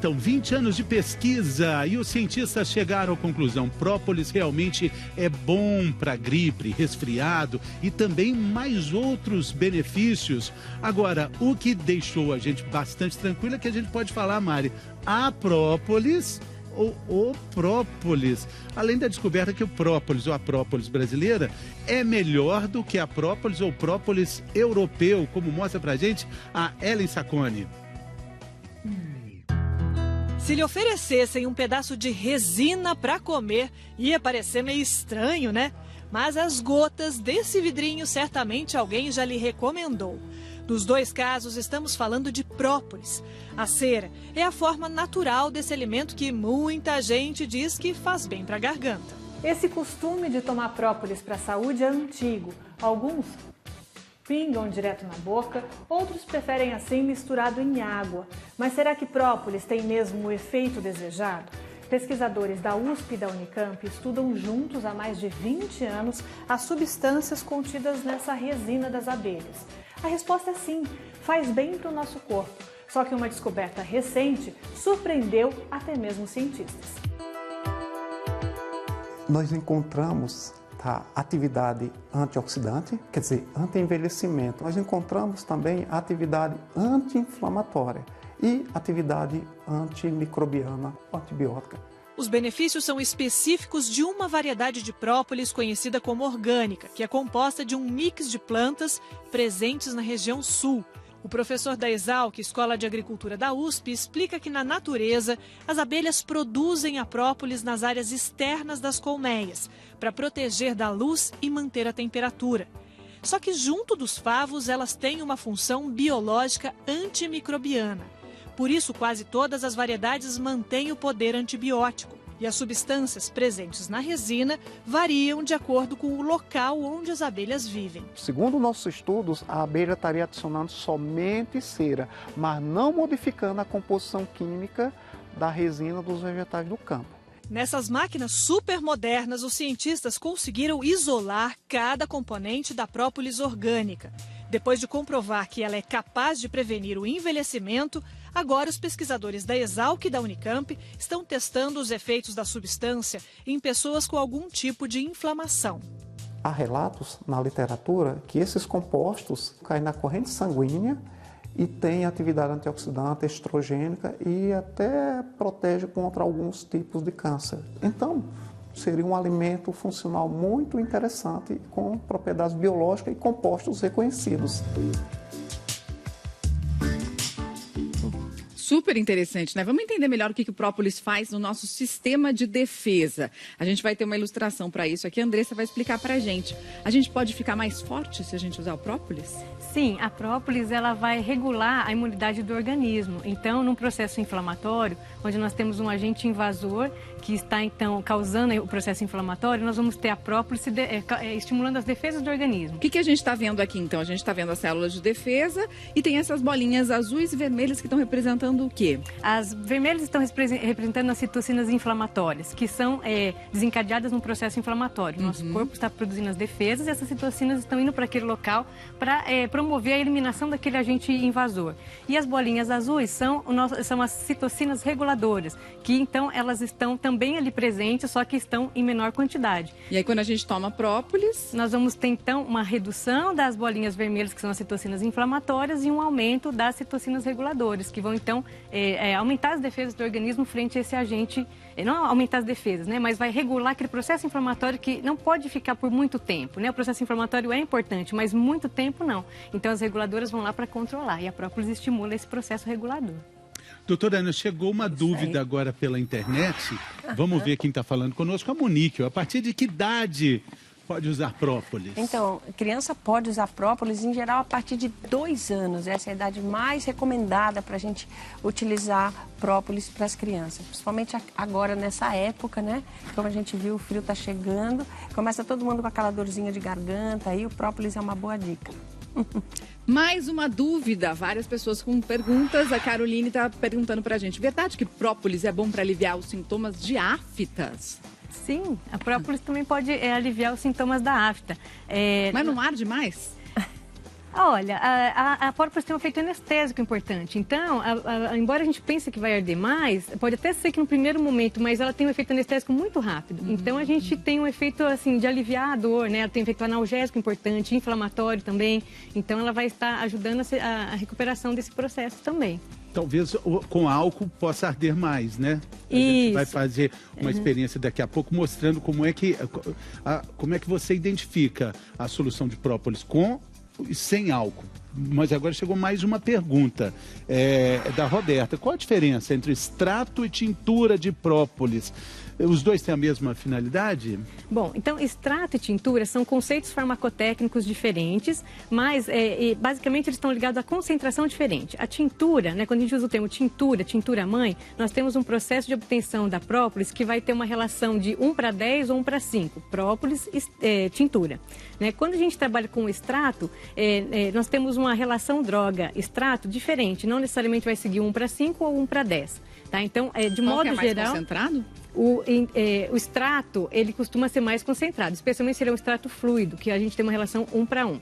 Então, 20 anos de pesquisa e os cientistas chegaram à conclusão: própolis realmente é bom para gripe, resfriado e também mais outros benefícios. Agora, o que deixou a gente bastante tranquila é que a gente pode falar, Mari, a própolis ou o própolis. Além da descoberta que o própolis ou a própolis brasileira é melhor do que a própolis ou própolis europeu, como mostra pra gente a Ellen Sacconi. Se lhe oferecessem um pedaço de resina para comer, ia parecer meio estranho, né? Mas as gotas desse vidrinho certamente alguém já lhe recomendou. Nos dois casos, estamos falando de própolis. A cera é a forma natural desse alimento que muita gente diz que faz bem para a garganta. Esse costume de tomar própolis para a saúde é antigo. Alguns pingam direto na boca, outros preferem assim misturado em água. Mas será que própolis tem mesmo o efeito desejado? Pesquisadores da USP e da Unicamp estudam juntos há mais de 20 anos as substâncias contidas nessa resina das abelhas. A resposta é sim, faz bem para o nosso corpo. Só que uma descoberta recente surpreendeu até mesmo cientistas. Nós encontramos a atividade antioxidante, quer dizer, anti-envelhecimento. Nós encontramos também a atividade anti-inflamatória e atividade antimicrobiana, antibiótica. Os benefícios são específicos de uma variedade de própolis conhecida como orgânica, que é composta de um mix de plantas presentes na região sul. O professor da Exalc, Escola de Agricultura da USP, explica que na natureza as abelhas produzem a própolis nas áreas externas das colmeias, para proteger da luz e manter a temperatura. Só que junto dos favos elas têm uma função biológica antimicrobiana. Por isso, quase todas as variedades mantêm o poder antibiótico. E as substâncias presentes na resina variam de acordo com o local onde as abelhas vivem. Segundo nossos estudos, a abelha estaria adicionando somente cera, mas não modificando a composição química da resina dos vegetais do campo. Nessas máquinas super modernas, os cientistas conseguiram isolar cada componente da própolis orgânica. Depois de comprovar que ela é capaz de prevenir o envelhecimento, agora os pesquisadores da Exalc e da Unicamp estão testando os efeitos da substância em pessoas com algum tipo de inflamação. Há relatos na literatura que esses compostos caem na corrente sanguínea e têm atividade antioxidante, estrogênica e até protege contra alguns tipos de câncer. Então, seria um alimento funcional muito interessante com propriedades biológicas e compostos reconhecidos. Super interessante, né? Vamos entender melhor o que o própolis faz no nosso sistema de defesa. A gente vai ter uma ilustração para isso aqui. A Andressa vai explicar para a gente. A gente pode ficar mais forte se a gente usar o própolis? Sim, a própolis ela vai regular a imunidade do organismo. Então, num processo inflamatório, onde nós temos um agente invasor que está, então, causando o processo inflamatório, nós vamos ter a própolis estimulando as defesas do organismo. O que a gente está vendo aqui, então? A gente está vendo as células de defesa e tem essas bolinhas azuis e vermelhas que estão representando o quê? As vermelhas estão representando as citocinas inflamatórias, que são desencadeadas no processo inflamatório. Nosso corpo está produzindo as defesas e essas citocinas estão indo para aquele local para promover a eliminação daquele agente invasor. E as bolinhas azuis são as citocinas reguladoras, que então elas estão também ali presentes, só que estão em menor quantidade. E aí quando a gente toma própolis, nós vamos ter então uma redução das bolinhas vermelhas, que são as citocinas inflamatórias, e um aumento das citocinas reguladoras, que vão então aumentar as defesas do organismo frente a esse agente, não aumentar as defesas, né, mas vai regular aquele processo inflamatório que não pode ficar por muito tempo, né? O processo inflamatório é importante, mas muito tempo não. Então as reguladoras vão lá para controlar e a própolis estimula esse processo regulador. Doutora Ana, chegou uma dúvida agora pela internet. Vamos ver quem está falando conosco, a Monique. A partir de que idade pode usar própolis? Então, criança pode usar própolis, em geral, a partir de 2 anos. Essa é a idade mais recomendada para a gente utilizar própolis para as crianças. Principalmente agora, nessa época, né? Como a gente viu, o frio está chegando, começa todo mundo com aquela dorzinha de garganta, aí o própolis é uma boa dica. Mais uma dúvida, várias pessoas com perguntas. A Caroline está perguntando para a gente: verdade que própolis é bom para aliviar os sintomas de aftas? Sim, a própolis também pode aliviar os sintomas da afta. Mas não arde mais? Olha, a própolis tem um efeito anestésico importante. Então, embora a gente pense que vai arder mais, pode até ser que no primeiro momento, mas ela tem um efeito anestésico muito rápido. Então, a gente tem um efeito, assim, de aliviar a dor, né? Ela tem um efeito analgésico importante, inflamatório também. Então, ela vai estar ajudando a recuperação desse processo também. Talvez com álcool possa arder mais, né? A gente vai fazer uma experiência daqui a pouco mostrando como é que você identifica a solução de própolis com e sem álcool. Mas agora chegou mais uma pergunta da Roberta. Qual a diferença entre extrato e tintura de própolis? Os dois têm a mesma finalidade? Bom, então extrato e tintura são conceitos farmacotécnicos diferentes, mas basicamente eles estão ligados à concentração diferente. A tintura, né, quando a gente usa o termo tintura mãe, nós temos um processo de obtenção da própolis que vai ter uma relação de 1:10 ou 1:5, própolis tintura. Né? Quando a gente trabalha com o extrato, nós temos uma relação droga-extrato diferente, não necessariamente vai seguir 1:5 ou 1:10. Tá? Então, de modo geral... Qual que é mais concentrado? O extrato, ele costuma ser mais concentrado, especialmente se ele é um extrato fluido, que a gente tem uma relação 1:1.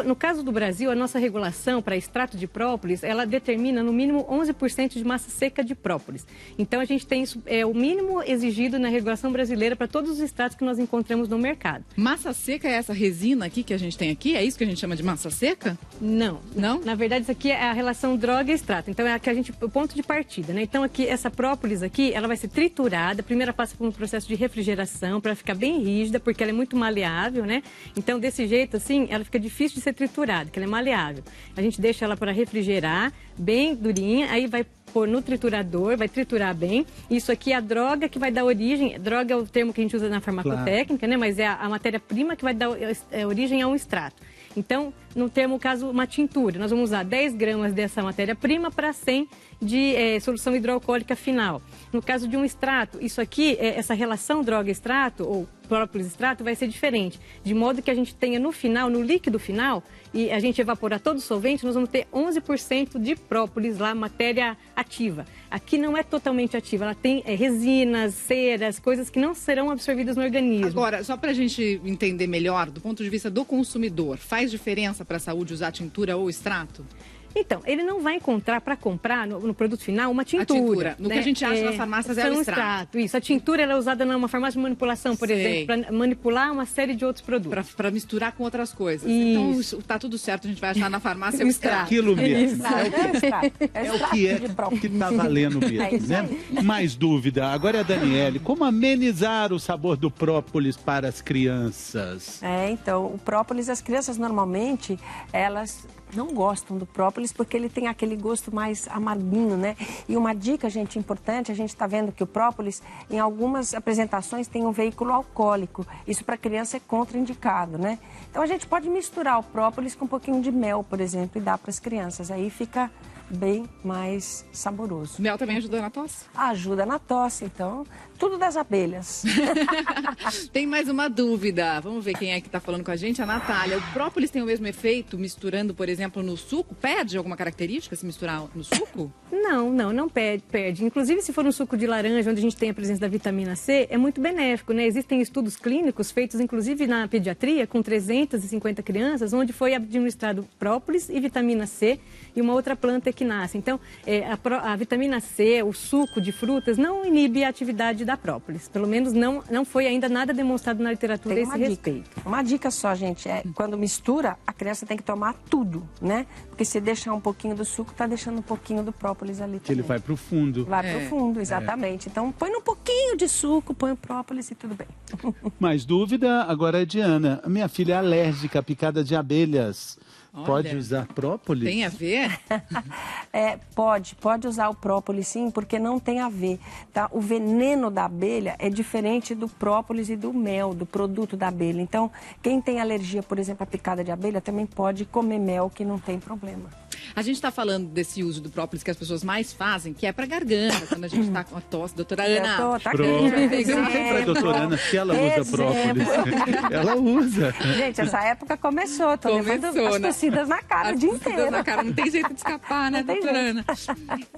No caso do Brasil, a nossa regulação para extrato de própolis, ela determina no mínimo 11% de massa seca de própolis. Então, a gente tem isso, o mínimo exigido na regulação brasileira para todos os extratos que nós encontramos no mercado. Massa seca é essa resina aqui que a gente tem aqui? É isso que a gente chama de massa seca? Não. Não? Na verdade, isso aqui é a relação droga-extrato. Então, é o ponto de partida, né? Então, aqui, essa própolis aqui, ela vai ser triturada. Primeiro passa por um processo de refrigeração para ficar bem rígida, porque ela é muito maleável, né? Então, desse jeito, assim, ela fica difícil de ser triturada, porque ela é maleável. A gente deixa ela para refrigerar, bem durinha, aí vai pôr no triturador, vai triturar bem. Isso aqui é a droga que vai dar origem, droga é o termo que a gente usa na farmacotécnica, né? Mas é a matéria-prima que vai dar origem a um extrato. Então, no caso, uma tintura, nós vamos usar 10 gramas dessa matéria-prima para 100 de solução hidroalcoólica final. No caso de um extrato, isso aqui, essa relação droga-extrato ou própolis-extrato vai ser diferente, de modo que a gente tenha no final, no líquido final, e a gente evaporar todo o solvente, nós vamos ter 11% de própolis lá, matéria ativa. Aqui não é totalmente ativa, ela tem resinas, ceras, coisas que não serão absorvidas no organismo. Agora, só para a gente entender melhor, do ponto de vista do consumidor, faz diferença para a saúde usar tintura ou extrato? Então, ele não vai encontrar para comprar no produto final uma tintura. A tintura, no que a gente acha nas farmácias é o extrato. Isso, a tintura ela é usada numa farmácia de manipulação, por exemplo, para manipular uma série de outros produtos. Para misturar com outras coisas. Isso. Então, tá tudo certo, a gente vai achar na farmácia o extrato. Aquilo mesmo. É o que está valendo mesmo, né? Mais dúvida, agora é a Daniele, como amenizar o sabor do própolis para as crianças? Então, o própolis, as crianças normalmente, elas não gostam do própolis porque ele tem aquele gosto mais amarguinho, né? E uma dica, gente, importante, a gente está vendo que o própolis, em algumas apresentações, tem um veículo alcoólico. Isso para criança é contraindicado, né? Então a gente pode misturar o própolis com um pouquinho de mel, por exemplo, e dar para as crianças. Aí fica bem mais saboroso. Mel também ajuda na tosse? Ajuda na tosse, então, tudo das abelhas. Tem mais uma dúvida. Vamos ver quem é que está falando com a gente. A Natália. O própolis tem o mesmo efeito misturando, por exemplo, no suco? Perde alguma característica se misturar no suco? Não perde. Inclusive, se for um suco de laranja, onde a gente tem a presença da vitamina C, é muito benéfico, né? Existem estudos clínicos feitos, inclusive, na pediatria, com 350 crianças, onde foi administrado própolis e vitamina C e uma outra planta que nasce. Então, a vitamina C, o suco de frutas, não inibe a atividade da própolis. Pelo menos não foi ainda nada demonstrado na literatura a esse respeito. Uma dica só, gente, quando mistura, a criança tem que tomar tudo, né? Porque se deixar um pouquinho do suco, tá deixando um pouquinho do própolis ali também. Ele vai pro fundo. Vai pro fundo, exatamente. Então, põe um pouquinho de suco, põe o própolis e tudo bem. Mais dúvida, agora é Diana. Minha filha é alérgica à picada de abelhas. Olha, pode usar própolis? Tem a ver? Pode usar o própolis sim, porque não tem a ver. Tá? O veneno da abelha é diferente do própolis e do mel, do produto da abelha. Então, quem tem alergia, por exemplo, à picada de abelha, também pode comer mel, que não tem problema. A gente está falando desse uso do própolis que as pessoas mais fazem, que é para garganta, quando a gente está com a tosse. Doutora Ana. Para a doutora Ana, que ela usa própolis. Ela usa. Gente, essa época começou. Tô levando as Torcidas na cara o dia inteiro. Torcidas na cara, não tem jeito de escapar, né, doutora Ana?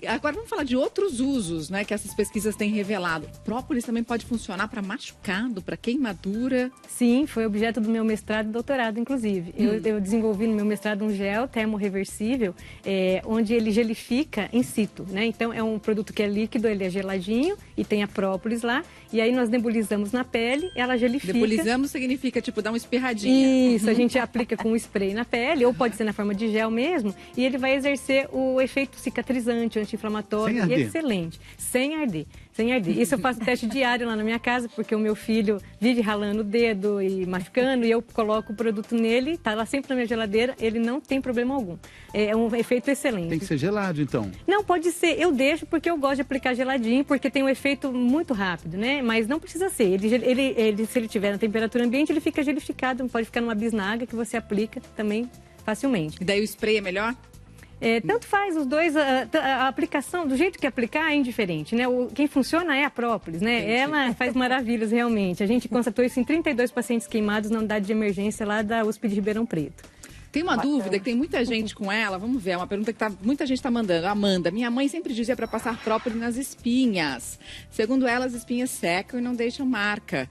Agora vamos falar de outros usos, né, que essas pesquisas têm revelado. Própolis também pode funcionar para machucado, para queimadura. Sim, foi objeto do meu mestrado e doutorado, inclusive. Eu desenvolvi no meu mestrado um gel termorreversível, onde ele gelifica in situ, né? Então, é um produto que é líquido, ele é geladinho e tem a própolis lá. E aí nós nebulizamos na pele, ela gelifica. Nebulizamos significa, tipo, dar uma espirradinha. Isso, a gente aplica com um spray na pele, ou pode ser na forma de gel mesmo, e ele vai exercer o efeito cicatrizante, anti-inflamatório, Sem arder. excelente. Sem arder. Sem arder. Isso eu faço teste diário lá na minha casa, porque o meu filho vive ralando o dedo e machucando, e eu coloco o produto nele, tá lá sempre na minha geladeira, ele não tem problema algum. É um efeito excelente. Tem que ser gelado, então. Não, pode ser. Eu deixo porque eu gosto de aplicar geladinho, porque tem um efeito muito rápido, né? Mas não precisa ser. Ele, se ele tiver na temperatura ambiente, ele fica gelificado, pode ficar numa bisnaga que você aplica também facilmente. E daí o spray é melhor? Tanto faz os dois, a aplicação, do jeito que aplicar é indiferente, né? Quem funciona é a própolis, né? Entendi. Ela faz maravilhas realmente. A gente constatou isso em 32 pacientes queimados na unidade de emergência lá da USP de Ribeirão Preto. Tem uma dúvida que tem muita gente com ela, vamos ver, é uma pergunta que muita gente está mandando. Amanda, minha mãe sempre dizia para passar própolis nas espinhas. Segundo ela, as espinhas secam e não deixam marca.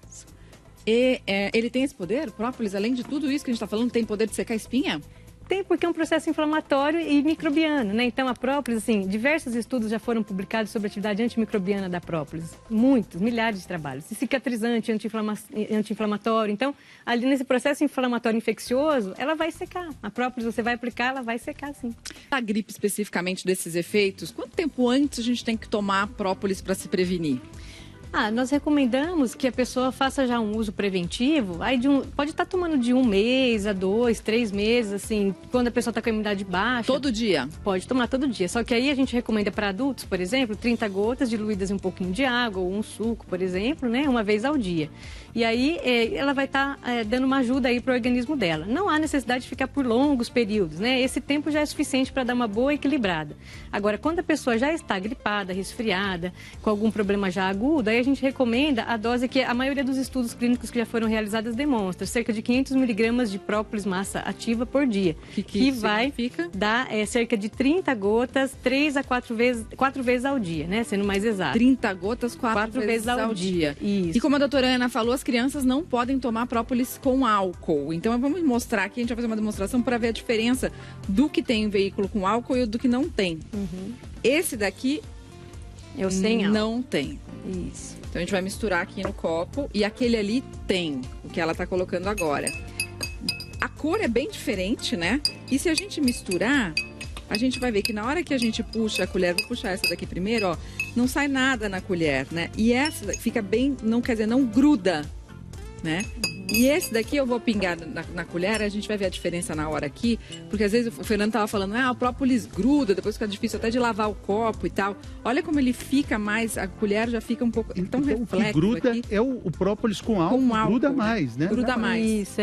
Ele tem esse poder, o própolis, além de tudo isso que a gente está falando, tem poder de secar a espinha? Tem, porque é um processo inflamatório e microbiano, né? Então, a própolis, assim, diversos estudos já foram publicados sobre a atividade antimicrobiana da própolis. Muitos, milhares de trabalhos. E cicatrizante, anti-inflamatório. Então, ali nesse processo inflamatório infeccioso, ela vai secar. A própolis, você vai aplicar, ela vai secar, sim. A gripe, especificamente, desses efeitos, quanto tempo antes a gente tem que tomar própolis para se prevenir? Nós recomendamos que a pessoa faça já um uso preventivo, aí pode estar tomando de 1 mês a 2, 3 meses, assim, quando a pessoa está com a imunidade baixa. Todo dia? Pode tomar todo dia, só que aí a gente recomenda para adultos, por exemplo, 30 gotas diluídas em um pouquinho de água, ou um suco, por exemplo, né, uma vez ao dia. E aí ela vai estar dando uma ajuda aí para o organismo dela. Não há necessidade de ficar por longos períodos, né? Esse tempo já é suficiente para dar uma boa equilibrada. Agora, quando a pessoa já está gripada, resfriada, com algum problema já agudo, aí a gente recomenda a dose que a maioria dos estudos clínicos que já foram realizados demonstra, cerca de 500 miligramas de própolis massa ativa por dia, que vai dar cerca de 30 gotas, 3 a 4 vezes ao dia, né? Sendo mais exato. 30 gotas, 4 vezes ao dia. Isso. E como a doutora Ana falou, as crianças não podem tomar própolis com álcool. Então, vamos mostrar aqui, a gente vai fazer uma demonstração para ver a diferença do que tem um veículo com álcool e do que não tem. Esse daqui não tem. Isso. Então, a gente vai misturar aqui no copo e aquele ali tem, o que ela está colocando agora. A cor é bem diferente, né? E se a gente misturar, a gente vai ver que na hora que a gente puxa a colher, vou puxar essa daqui primeiro, ó, não sai nada na colher, né? E essa fica bem, não quer dizer, não gruda, né? E esse daqui eu vou pingar na colher, a gente vai ver a diferença na hora aqui, porque às vezes o Fernando tava falando, o própolis gruda, depois fica difícil até de lavar o copo e tal. Olha como ele fica mais, a colher já fica um pouco tão reflexo. O que gruda aqui. é o própolis com álcool, gruda mais, né? Gruda mais. Isso,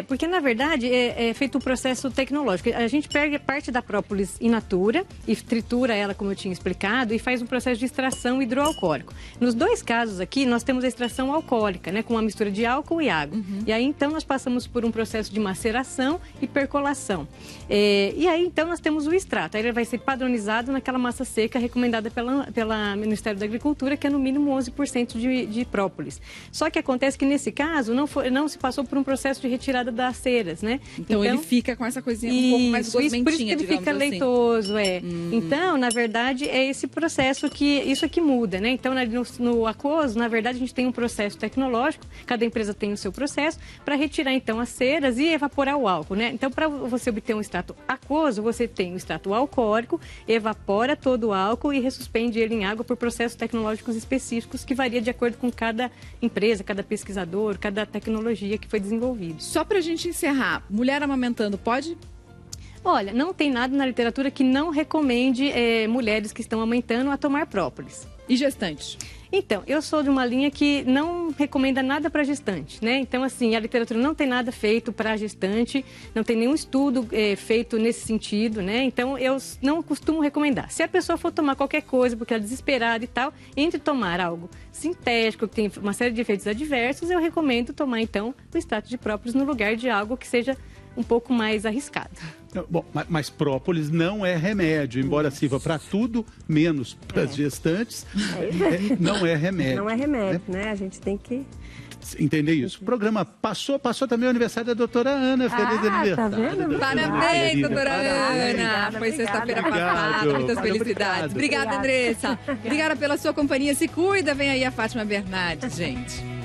porque na verdade é feito um processo tecnológico. A gente pega parte da própolis in natura e tritura ela, como eu tinha explicado, e faz um processo de extração hidroalcoólico. Nos dois casos aqui, nós temos a extração alcoólica, né, com uma mistura de álcool e água. E aí, então, nós passamos por um processo de maceração e percolação. E aí, então, nós temos o extrato. Aí ele vai ser padronizado naquela massa seca recomendada pela Ministério da Agricultura, que é no mínimo 11% de própolis. Só que acontece que, nesse caso, não se passou por um processo de retirada das ceras, né? Então ele fica com essa coisinha um pouco mais gosmentinha, por isso que ele fica leitoso, Então, na verdade, é esse processo isso aqui muda, né? Então, no aquoso, na verdade, a gente tem um processo tecnológico, cada empresa tem o seu processo, para retirar, então, as ceras e evaporar o álcool, né? Então, para você obter um extrato aquoso, você tem o extrato alcoólico, evapora todo o álcool e ressuspende ele em água por processos tecnológicos específicos que varia de acordo com cada empresa, cada pesquisador, cada tecnologia que foi desenvolvida. Só para a gente encerrar, mulher amamentando pode? Olha, não tem nada na literatura que não recomende mulheres que estão amamentando a tomar própolis. E gestantes? Então, eu sou de uma linha que não recomenda nada para gestante, né? Então, assim, a literatura não tem nada feito para gestante, não tem nenhum estudo feito nesse sentido, né? Então, eu não costumo recomendar. Se a pessoa for tomar qualquer coisa, porque ela é desesperada e tal, entre tomar algo sintético, que tem uma série de efeitos adversos, eu recomendo tomar, então, o extrato de própolis no lugar de algo que seja um pouco mais arriscado. Bom, mas própolis não é remédio, embora sirva para tudo, menos para as gestantes. Não é remédio. Não é remédio, né? A gente tem que... Entender isso. O programa passou também o aniversário da doutora Ana. Feliz aniversário. Tá vendo? Parabéns, doutora Ana. Obrigada, Foi sexta-feira obrigado. passada. Muitas Obrigado. felicidades. Obrigada, Andressa. Obrigada pela sua companhia. Se cuida. Vem aí a Fátima Bernardes, gente.